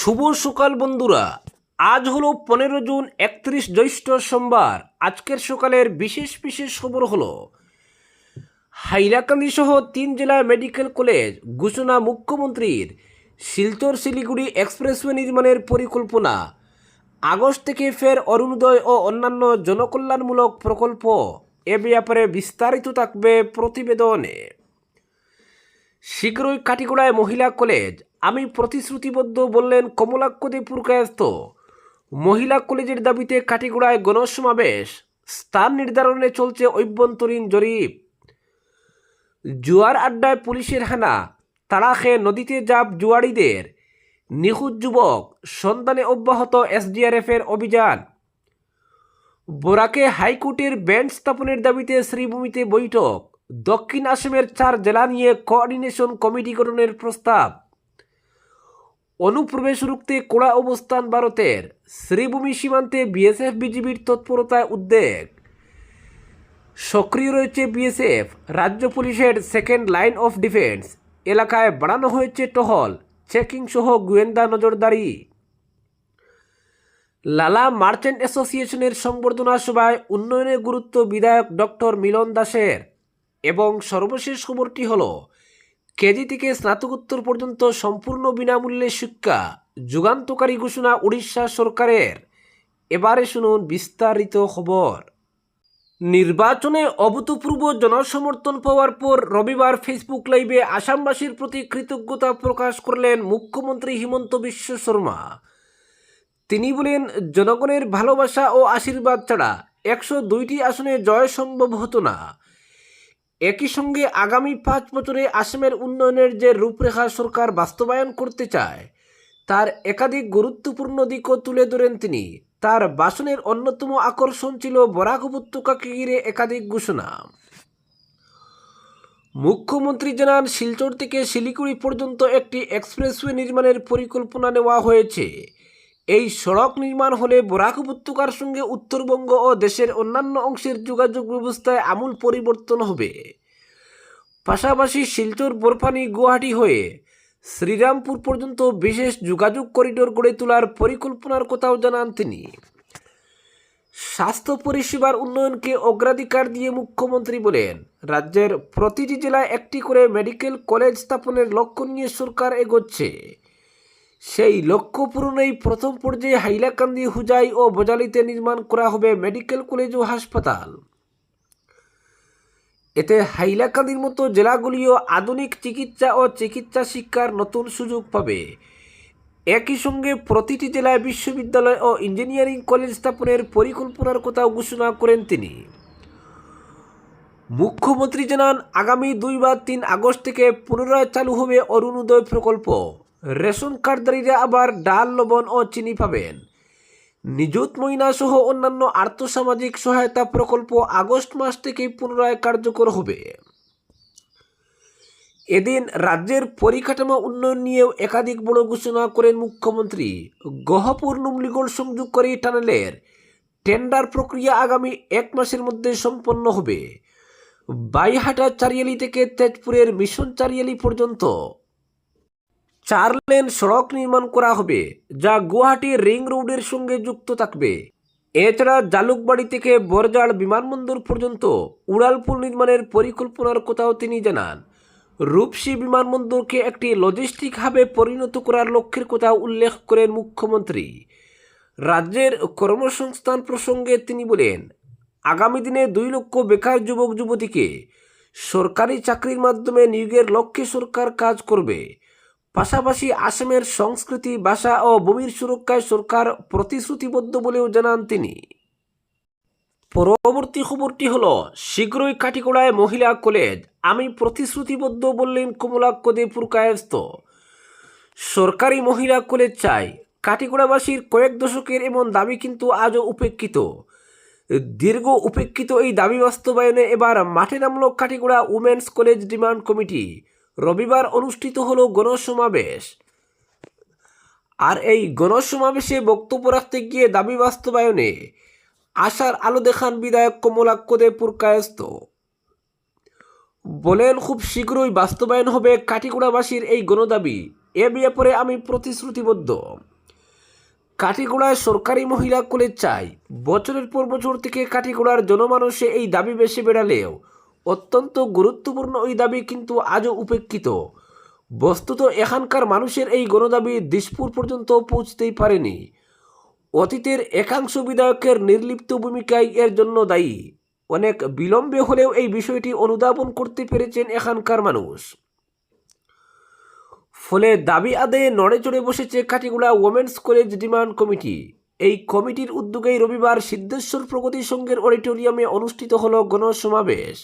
শুভ সকাল বন্ধুরা। আজ হলো 15 জুন, 31 জ্যৈষ্ঠ সোমবার। আজকের সকালের বিশেষ বিশেষ খবর হলো হাইলাকান্দি সহ 3 জেলায় মেডিকেল কলেজ ঘোষণা মুখ্যমন্ত্রীর, শিলচর শিলিগুড়ি এক্সপ্রেসওয়ে নির্মাণের পরিকল্পনা, আগস্ট থেকে ফের অরুণোদয় ও অন্যান্য জনকল্যাণমূলক প্রকল্প। এ ব্যাপারে বিস্তারিত থাকবে প্রতিবেদনে। শীঘ্রই কাটিগড়ায় মহিলা কলেজ, আমি প্রতিশ্রুতিবদ্ধ বললেন কমলাক্ষ দে পুরকায়স্থ। মহিলা কলেজের দাবিতে কাটিগড়ায় গণসমাবেশ, স্থান নির্ধারণে চলছে অভ্যন্তরীণ জরিপ। জুয়ার আড্ডায় পুলিশের হানা, তাড়া খেয়ে নদীতে জাপ জুয়াড়িদের। নিখোঁজ যুবক সন্ধানে অব্যাহত এসডিআরএফের অভিযান। বরাকে হাইকোর্টের বেঞ্চ স্থাপনের দাবিতে শ্রীভূমিতে বৈঠক। দক্ষিণ আসামের 4 জেলা নিয়ে কোঅর্ডিনেশন কমিটি গঠনের প্রস্তাব। অনুপ্রবেশ রুখতে কড়া অবস্থান ভারতের, শ্রীভূমি সীমান্তে বিএসএফ বিজিবির তৎপরতায় উদ্বেগ। সক্রিয় রয়েছে বিএসএফ, রাজ্য পুলিশের সেকেন্ড লাইন অফ ডিফেন্স। এলাকায় বাড়ানো হয়েছে টহল, চেকিং সহ গোয়েন্দা নজরদারি। লালা মার্চেন্ট অ্যাসোসিয়েশনের সংবর্ধনা সভায় উন্নয়নের গুরুত্ব বিধায়ক ডক্টর মিলন দাসের। এবং সর্বশেষ খবরটি হলো কেজি থেকে স্নাতকোত্তর পর্যন্ত সম্পূর্ণ বিনামূল্যে শিক্ষা, যুগান্তকারী ঘোষণা উড়িষ্যা সরকারের। এবারে শুনুন বিস্তারিত খবর। নির্বাচনে অভূতপূর্ব জনসমর্থন পাওয়ার পর রবিবার ফেসবুক লাইভে আসামবাসীর প্রতি কৃতজ্ঞতা প্রকাশ করলেন মুখ্যমন্ত্রী হিমন্ত বিশ্ব শর্মা। তিনি বলেন, জনগণের ভালোবাসা ও আশীর্বাদ ছাড়া 102টি আসনে জয় সম্ভব হতো না। একই সঙ্গে আগামী 5 বছরে আসামের উন্নয়নের যে রূপরেখা সরকার বাস্তবায়ন করতে চায় তার একাধিক গুরুত্বপূর্ণ দিকও তুলে ধরেন তিনি। তার ভাষণের অন্যতম আকর্ষণ ছিল বরাক উপত্যকাকে ঘিরে একাধিক ঘোষণা। মুখ্যমন্ত্রী জানান, শিলচর থেকে শিলিগুড়ি পর্যন্ত একটি এক্সপ্রেসওয়ে নির্মাণের পরিকল্পনা নেওয়া হয়েছে। এই সড়ক নির্মাণ হলে বরাক উপত্যকার সঙ্গে উত্তরবঙ্গ ও দেশের অন্যান্য অংশের যোগাযোগ ব্যবস্থায় আমূল পরিবর্তন হবে। পাশাপাশি শিলচর বরফানি গুয়াহাটি হয়ে শ্রীরামপুর পর্যন্ত বিশেষ যোগাযোগ করিডোর গড়ে তোলার পরিকল্পনার কথাও জানান তিনি। স্বাস্থ্য পরিষেবার উন্নয়নকে অগ্রাধিকার দিয়ে মুখ্যমন্ত্রী বলেন, রাজ্যের প্রতিটি জেলায় একটি করে মেডিকেল কলেজ স্থাপনের লক্ষ্য নিয়ে সরকার এগোচ্ছে। সেই লক্ষ্য পূরণেই প্রথম পর্যায়ে হাইলাকান্দি, হুজাই ও বজালিতে নির্মাণ করা হবে মেডিকেল কলেজ ও হাসপাতাল। এতে হাইলাকান্দির মতো জেলাগুলিও আধুনিক চিকিৎসা ও চিকিৎসা শিক্ষার নতুন সুযোগ পাবে। একই সঙ্গে প্রতিটি জেলায় বিশ্ববিদ্যালয় ও ইঞ্জিনিয়ারিং কলেজ স্থাপনের পরিকল্পনার কথাও ঘোষণা করেন তিনি। মুখ্যমন্ত্রী জানান, আগামী 2 বা 3 আগস্ট থেকে পুনরায় চালু হবে অরুণোদয় প্রকল্প। রেশন কার্ডধারীরা আবার ডাল, লবণ ও চিনি পাবেন। নিযুত মহিলা সহ অন্যান্য আর্থসামাজিক সহায়তা প্রকল্প আগস্ট মাস থেকেই পুনরায় কার্যকর হবে। এদিন রাজ্যের পরিকাঠামো উন্নয়ন নিয়েও একাধিক বড় ঘোষণা করেন মুখ্যমন্ত্রী। গহপুর নুমলিগড় সংযোগকারী টানেলের টেন্ডার প্রক্রিয়া আগামী 1 মাসের মধ্যে সম্পন্ন হবে। বাইহাটা চারিয়ালি থেকে তেজপুরের মিশন চারিয়ালি পর্যন্ত 4 লেন সড়ক নির্মাণ করা হবে, যা গুয়াহাটির রিং রোডের সঙ্গে যুক্ত থাকবে। এছাড়া জালুকবাড়ি থেকে বরজাড় বিমানবন্দর পর্যন্ত উড়ালপুল নির্মাণের পরিকল্পনার কথাও তিনি জানান। রূপসী বিমানবন্দরকে একটি লজিস্টিক হাবে পরিণত করার লক্ষ্যের কথা উল্লেখ করেন মুখ্যমন্ত্রী। রাজ্যের কর্মসংস্থান প্রসঙ্গে তিনি বলেন, আগামী দিনে 2 লক্ষ বেকার যুবক যুবতীকে সরকারি চাকরির মাধ্যমে নিয়োগের লক্ষ্যে সরকার কাজ করবে। পাশাপাশি আসামের সংস্কৃতি, ভাষা ও ভূমির সুরক্ষায় সরকার প্রতিশ্রুতিবদ্ধ বলেও জানান তিনি। পরবর্তী খবরটি হলো, শীঘ্রই কাটিগড়ায় মহিলা কলেজ, আমি প্রতিশ্রুতিবদ্ধ বললেন কমলাক্ষ দে পুরকায়স্থ। সরকারি মহিলা কলেজ চাই। কাটিগড়াবাসীর কয়েক দশকের এমন দাবি কিন্তু আজও উপেক্ষিত। দীর্ঘ উপেক্ষিত এই দাবি বাস্তবায়নে এবার মাঠে নামল Katigorah women's college demand committee. রবিবার অনুষ্ঠিত হলো গণসমাবেশ। আর এই গণসমাবেশে বক্তব্য রাখতে গিয়ে দাবি বাস্তবায়নে আশার আলো দেখান বিধায়ক কমলাক্ষ দে পুরকায়স্থ। বলেন, খুব শীঘ্রই বাস্তবায়ন হবে কাটিগড়াবাসীর এই গণদাবি। এ ব্যাপারে আমি প্রতিশ্রুতিবদ্ধ। কাটিগোড়ায় সরকারি মহিলা কলেজ চাই। বছরের পর বছর থেকে কাটিগোড়ার জনমানসে এই দাবি বেশি বেড়ালেও অত্যন্ত গুরুত্বপূর্ণ ওই দাবি কিন্তু আজও উপেক্ষিত। বস্তুত এখানকার মানুষের এই গণদাবি দিশপুর পর্যন্ত পৌঁছতেই পারেনি। অতীতের একাংশ বিধায়কের নির্লিপ্ত ভূমিকায় এর জন্য দায়ী। অনেক বিলম্বে হলেও এই বিষয়টি অনুধাবন করতে পেরেছেন এখানকার মানুষ। ফলে দাবি আদায়ে নড়ে চড়ে বসেছে Katigora women's college demand committee. এই কমিটির উদ্যোগেই রবিবার সিদ্ধেশ্বর প্রগতি সংঘের অডিটোরিয়ামে অনুষ্ঠিত হল গণসমাবেশ।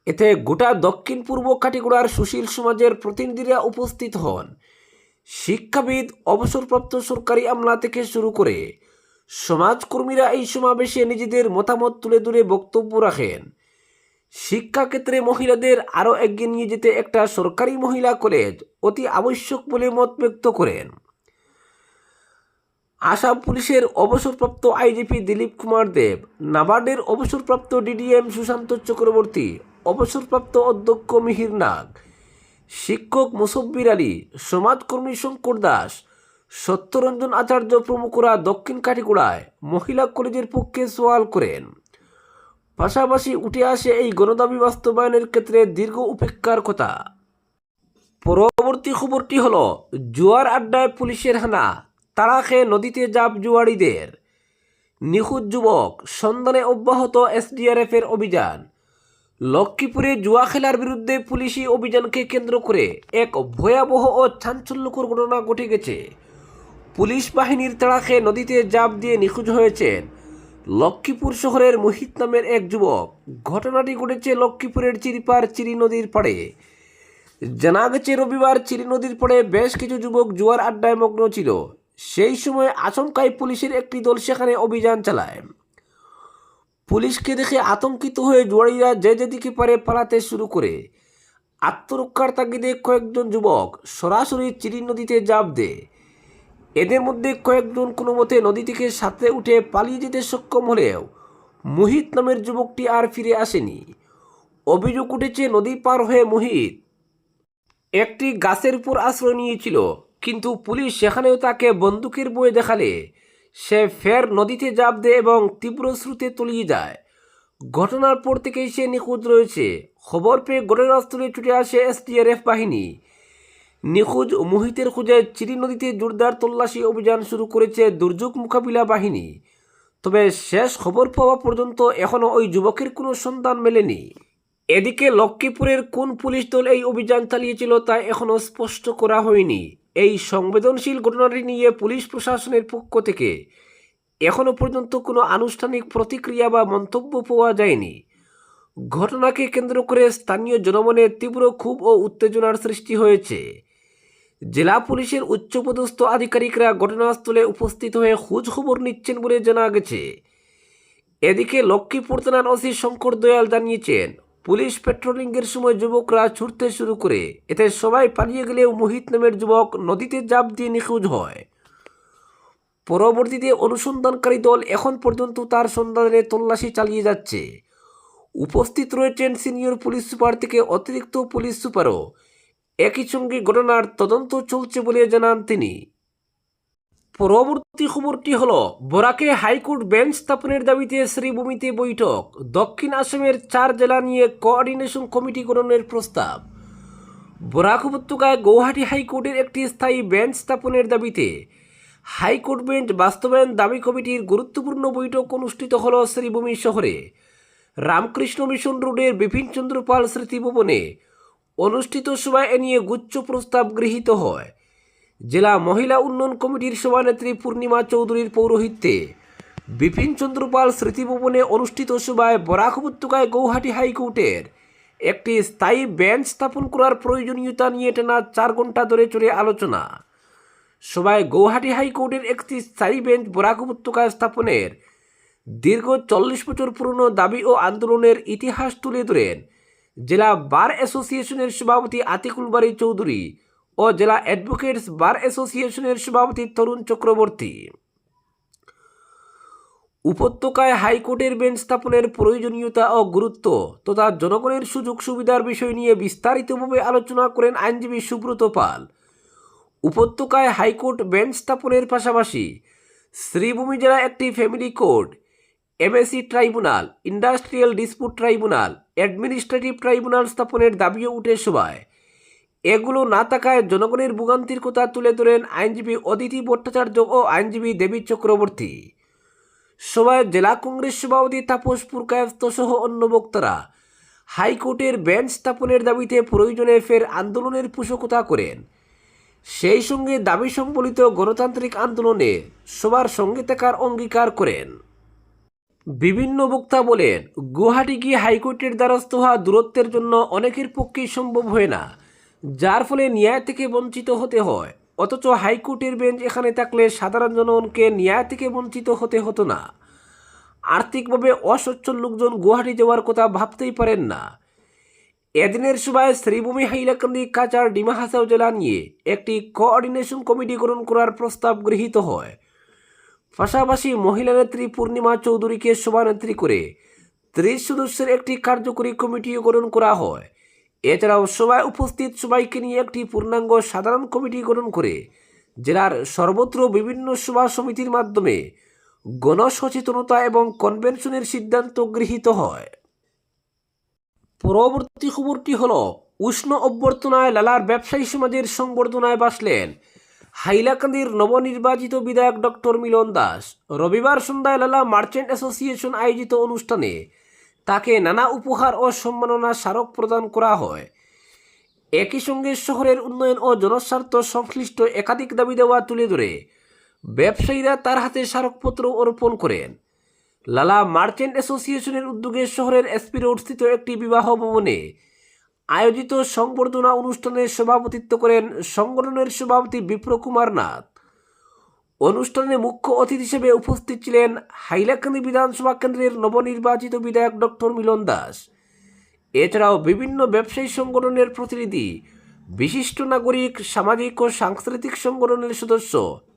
এতে গোটা দক্ষিণ পূর্ব কাটিগোড়ার সুশীল সমাজের প্রতিনিধিরা উপস্থিত হন। শিক্ষাবিদ, অবসরপ্রাপ্ত সরকারি আমলা থেকে শুরু করে সমাজকর্মীরা এই সমাবেশে নিজেদের মতামত তুলে ধরে বক্তব্য রাখেন। শিক্ষাক্ষেত্রে মহিলাদের আরও এগিয়ে নিয়ে যেতে একটা সরকারি মহিলা কলেজ অতি আবশ্যক বলে মত ব্যক্ত করেন। আসাম পুলিশের অবসরপ্রাপ্ত আইজিপি দিলীপ কুমার দেব, নাবার্ডের অবসরপ্রাপ্ত ডিডিএম সুশান্ত চক্রবর্তী, অবসরপ্রাপ্ত অধ্যক্ষ মিহির নাগ, শিক্ষক মুসব্বির আলী, সমাজকর্মী শঙ্কর দাস, সত্যরঞ্জন আচার্য প্রমুখরা দক্ষিণ কাটিগোড়ায় মহিলা কলেজের পক্ষে সওয়াল করেন। পাশাপাশি উঠে আসে এই গণদাবি বাস্তবায়নের ক্ষেত্রে দীর্ঘ উপেক্ষার কথা। পরবর্তী খবরটি হল জুয়ার আড্ডায় পুলিশের হানা, তাড়া খেয়ে নদীতে জাপ জুয়াড়িদের। নিখোঁজ যুবক সন্ধানে অব্যাহত এসডিআরএফের অভিযান। লক্ষ্মীপুরে জুয়া খেলার বিরুদ্ধে পুলিশি অভিযানকে কেন্দ্র করে এক ভয়াবহ ও চাঞ্চল্যকর ঘটনা ঘটে গেছে। পুলিশ বাহিনীর তাড়া খেয়ে নদীতে জাপ দিয়ে নিখোঁজ হয়েছেন লক্ষ্মীপুর শহরের মোহিত নামের এক যুবক। ঘটনাটি ঘটেছে লক্ষ্মীপুরের চিরিপাড় চিরি নদীর পাড়ে। জানা গেছে রবিবার চিরি নদীর পাড়ে বেশ কিছু যুবক জুয়ার আড্ডায় মগ্ন ছিল। সেই সময় আচমকাই পুলিশের একটি দল সেখানে অভিযান চালায়। পুলিশকে দেখে আতঙ্কিত হয়ে জুয়াড়িরা যে যেদিকে পারে পালাতে শুরু করে। আত্মরক্ষার তাগিদে কয়েকজন যুবক সরাসরি চিরি নদীতে জাপ দেয়। এদের মধ্যে কয়েকজন কোনো মতে নদী থেকে সাঁতরে উঠে পালিয়ে যেতে সক্ষম হলেও মোহিত নামের যুবকটি আর ফিরে আসেনি। অভিযোগ উঠেছে নদী পার হয়ে মোহিত একটি গাছের উপর আশ্রয় নিয়েছিল, কিন্তু পুলিশ সেখানেও তাকে বন্দুকের বয়ে দেখালে সে ফের নদীতে জাপ দেয় এবং তীব্র স্রোতে তলিয়ে যায়। ঘটনার পর থেকেই সে নিখোঁজ রয়েছে। খবর পেয়ে ঘটনাস্থলে ছুটে আসে এসডিআরএফ বাহিনী। নিখোঁজ মোহিতের খোঁজে চিরি নদীতে জোরদার তল্লাশি অভিযান শুরু করেছে দুর্যোগ মোকাবিলা বাহিনী। তবে শেষ খবর পাওয়া পর্যন্ত এখনও ওই যুবকের কোনো সন্ধান মেলেনি। এদিকে লক্ষ্মীপুরের কোন পুলিশ দল এই অভিযান চালিয়েছিল তা এখনও স্পষ্ট করা হয়নি। এই সংবেদনশীল ঘটনাটি নিয়ে পুলিশ প্রশাসনের পক্ষ থেকে এখনও পর্যন্ত কোনো আনুষ্ঠানিক প্রতিক্রিয়া বা মন্তব্য পাওয়া যায়নি। ঘটনাকে কেন্দ্র করে স্থানীয় জনমনে তীব্র ক্ষোভ ও উত্তেজনার সৃষ্টি হয়েছে। জেলা পুলিশের উচ্চপদস্থ আধিকারিকরা ঘটনাস্থলে উপস্থিত হয়ে খোঁজ খবর নিচ্ছেন বলে জানা গেছে। এদিকে লক্ষ্মীপুর থানার ওসি শঙ্কর দয়াল জানিয়েছেন, পুলিশ পেট্রোলিংয়ের সময় যুবকরা ছুটতে শুরু করে। এতে সবাই পালিয়ে গেলেও মোহিত নামের যুবক নদীতে জাপ দিয়ে নিখোঁজ হয়। পরবর্তীতে অনুসন্ধানকারী দল এখন পর্যন্ত তার সন্ধানে তল্লাশি চালিয়ে যাচ্ছে। উপস্থিত রয়েছেন সিনিয়র পুলিশ সুপার থেকে অতিরিক্ত পুলিশ সুপারও। একই সঙ্গে ঘটনার তদন্ত চলছে বলে জানান তিনি। পরবর্তী খবরটি হল বরাকে হাইকোর্ট বেঞ্চ স্থাপনের দাবিতে শ্রীভূমিতে বৈঠক। দক্ষিণ আসামের 4 জেলা নিয়ে কোঅর্ডিনেশন কমিটি গঠনের প্রস্তাব। বরাক উপত্যকায় গৌহাটি হাইকোর্টের একটি স্থায়ী বেঞ্চ স্থাপনের দাবিতে হাইকোর্ট বেঞ্চ বাস্তবায়ন দাবি কমিটির গুরুত্বপূর্ণ বৈঠক অনুষ্ঠিত হল শ্রীভূমি শহরে রামকৃষ্ণ মিশন রোডের বিপিন চন্দ্র পাল স্মৃতি ভবনে। অনুষ্ঠিত সভায় এ নিয়ে গুচ্ছ প্রস্তাব গৃহীত হয়। জেলা মহিলা উন্নয়ন কমিটির সভানেত্রী পূর্ণিমা চৌধুরীর পৌরোহিত্যে বিপিন চন্দ্র পাল স্মৃতি ভবনে অনুষ্ঠিত সভায় বরাক উপত্যকায় গৌহাটি হাইকোর্টের একটি স্থায়ী বেঞ্চ স্থাপন করার প্রয়োজনীয়তা নিয়ে টানা 4 ঘন্টা ধরে চলে আলোচনা। সভায় গৌহাটি হাইকোর্টের একটি স্থায়ী বেঞ্চ বরাক উপত্যকায় স্থাপনের দীর্ঘ 40 বছর পুরনো দাবি ও আন্দোলনের ইতিহাস তুলে ধরেন জেলা বার অ্যাসোসিয়েশনের সভাপতি আতিকুল বারী চৌধুরী ও জেলা অ্যাডভোকেটস বার অ্যাসোসিয়েশনের সভাপতি তরুণ চক্রবর্তী। উপত্যকায় হাইকোর্টের বেঞ্চ স্থাপনের প্রয়োজনীয়তা ও গুরুত্ব তথা জনগণের সুযোগ সুবিধার বিষয় নিয়ে বিস্তারিতভাবে আলোচনা করেন আইনজীবী সুব্রত পাল। উপত্যকায় হাইকোর্ট বেঞ্চ স্থাপনের পাশাপাশি শ্রীভূমি জেলা একটি family court, MAC tribunal, industrial dispute tribunal, administrative tribunal স্থাপনের দাবিও উঠে সভায়। এগুলো না থাকায় জনগণের ভোগান্তির কথা তুলে ধরেন আইনজীবী অদিতি ভট্টাচার্য ও আইনজীবী দেবী চক্রবর্তী। সভায় জেলা কংগ্রেস সভাপতি তাপস পুরকায়স্ত সহ অন্য বক্তারা হাইকোর্টের বেঞ্চ স্থাপনের দাবিতে প্রয়োজনে ফের আন্দোলনের পোষকতা করেন। সেই সঙ্গে দাবি সম্বলিত গণতান্ত্রিক আন্দোলনে সবার সঙ্গে থাকার অঙ্গীকার করেন। বিভিন্ন বক্তা বলেন, গুয়াহাটি গিয়ে হাইকোর্টের দ্বারস্থ হওয়া দূরত্বের জন্য অনেকের পক্ষেই সম্ভব হয় না, যার ফলে ন্যায় থেকে বঞ্চিত হতে হয়। অথচ হাইকোর্টের বেঞ্চ এখানে থাকলে সাধারণ জনগণকে ন্যায় থেকে বঞ্চিত হতে হতো না। আর্থিকভাবে অসচ্ছল লোকজন গুয়াহাটি যাওয়ার কথা ভাবতেই পারেন না। এদিনের সভায় শ্রীভূমি হাইলাকান্দি কাছাড় ডিমা হাসাও জেলা নিয়ে একটি কোঅর্ডিনেশন কমিটি গঠন করার প্রস্তাব গৃহীত হয়। পাশাপাশি মহিলা নেত্রী পূর্ণিমা চৌধুরীকে সভানেত্রী করে 30 সদস্যের একটি কার্যকরী কমিটিও গঠন করা হয়। এছাড়াও সভায় উপস্থিত সবাইকে নিয়ে একটি পূর্ণাঙ্গ সাধারণ কমিটি গঠন করে জেলার সর্বত্র বিভিন্ন সভা সমিতির মাধ্যমে গণসচেতনতা এবং কনভেনশনের সিদ্ধান্ত গৃহীত হয়। পরবর্তী খবরটি হল, উষ্ণ অভ্যর্থনায় লালার ব্যবসায়ী সমাজের সংবর্ধনায় বাসলেন হাইলাকান্দির নবনির্বাচিত বিধায়ক ডক্টর মিলন দাস। রবিবার সন্ধ্যায় লালা মার্চেন্ট অ্যাসোসিয়েশন আয়োজিত অনুষ্ঠানে তাকে নানা উপহার ও সম্মাননা স্মারক প্রদান করা হয়। একই সঙ্গে শহরের উন্নয়ন ও জনস্বার্থ সংশ্লিষ্ট একাধিক দাবি দেওয়া তুলে ধরে ব্যবসায়ীরা তার হাতে স্মারকপত্র অর্পণ করেন। লালা মার্চেন্ট অ্যাসোসিয়েশনের উদ্যোগে শহরের এসপি রোড স্থিত একটি বিবাহ ভবনে আয়োজিত সংবর্ধনা অনুষ্ঠানে সভাপতিত্ব করেন সংগঠনের সভাপতি বিপ্র কুমার নাথ। অনুষ্ঠানে মুখ্য অতিথি হিসেবে উপস্থিত ছিলেন হাইলাকান্দি বিধানসভা কেন্দ্রের নবনির্বাচিত বিধায়ক ডক্টর মিলন দাস। এছাড়াও বিভিন্ন ব্যবসায়ী সংগঠনের প্রতিনিধি, বিশিষ্ট নাগরিক, সামাজিক ও সাংস্কৃতিক সংগঠনের সদস্য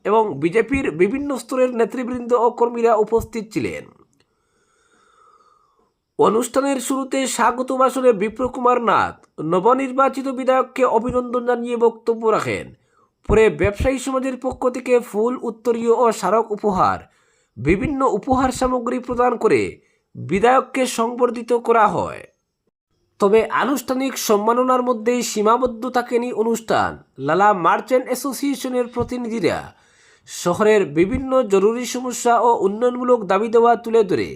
এবং বিজেপির বিভিন্ন স্তরের নেতৃবৃন্দ ও কর্মীরা উপস্থিত ছিলেন। অনুষ্ঠানের শুরুতে স্বাগত ভাষণে বিপ্র কুমার নাথ নবনির্বাচিত বিধায়ককে অভিনন্দন জানিয়ে বক্তব্য রাখেন। পরে ব্যবসায়ী সমাজের পক্ষ থেকে ফুল, উত্তরীয় ও স্মারক উপহার, বিভিন্ন উপহার সামগ্রী প্রদান করে বিধায়ককে সংবর্ধিত করা হয়। তবে আনুষ্ঠানিক সম্মাননার মধ্যেই সীমাবদ্ধ থাকেনি অনুষ্ঠান। লালা মার্চেন্ট অ্যাসোসিয়েশনের প্রতিনিধিরা শহরের বিভিন্ন জরুরি সমস্যা ও উন্নয়নমূলক দাবি দেওয়া তুলে ধরে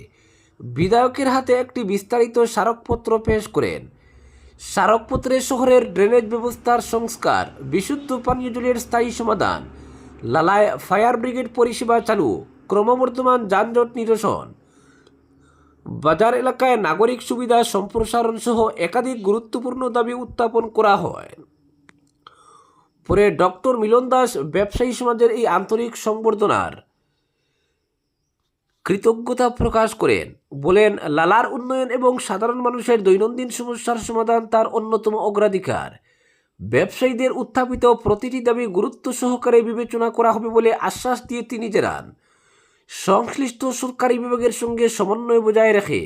বিধায়কের হাতে একটি বিস্তারিত স্মারকপত্র পেশ করেন। স্মারকপত্রে শহরের ড্রেনেজ ব্যবস্থার সংস্কার, বিশুদ্ধ পানীয় জলের স্থায়ী সমাধান, লালায় ফায়ার ব্রিগেড পরিষেবা চালু, ক্রমবর্ধমান যানজট নিরসন, বাজার এলাকায় নাগরিক সুবিধা সম্প্রসারণ সহ একাধিক গুরুত্বপূর্ণ দাবি উত্থাপন করা হয়। পরে ডক্টর মিলন দাস ব্যবসায়ী সমাজের এই আন্তরিক সংবর্ধনার কৃতজ্ঞতা প্রকাশ করেন। বলেন, লালার উন্নয়ন এবং সাধারণ মানুষের দৈনন্দিন সমস্যার সমাধান তার অন্যতম অগ্রাধিকার। ব্যবসায়ীদের উত্থাপিত প্রতিটি দাবি গুরুত্ব সহকারে বিবেচনা করা হবে বলে আশ্বাস দিয়ে তিনি জানান, সংশ্লিষ্ট সরকারি বিভাগের সঙ্গে সমন্বয় বজায় রেখে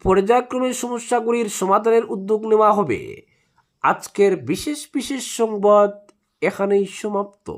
পর্যায়ক্রমে সমস্যাগুলির সমাধানের উদ্যোগ নেওয়া হবে। আজকের বিশেষ সংবাদ এখানেই সমাপ্ত।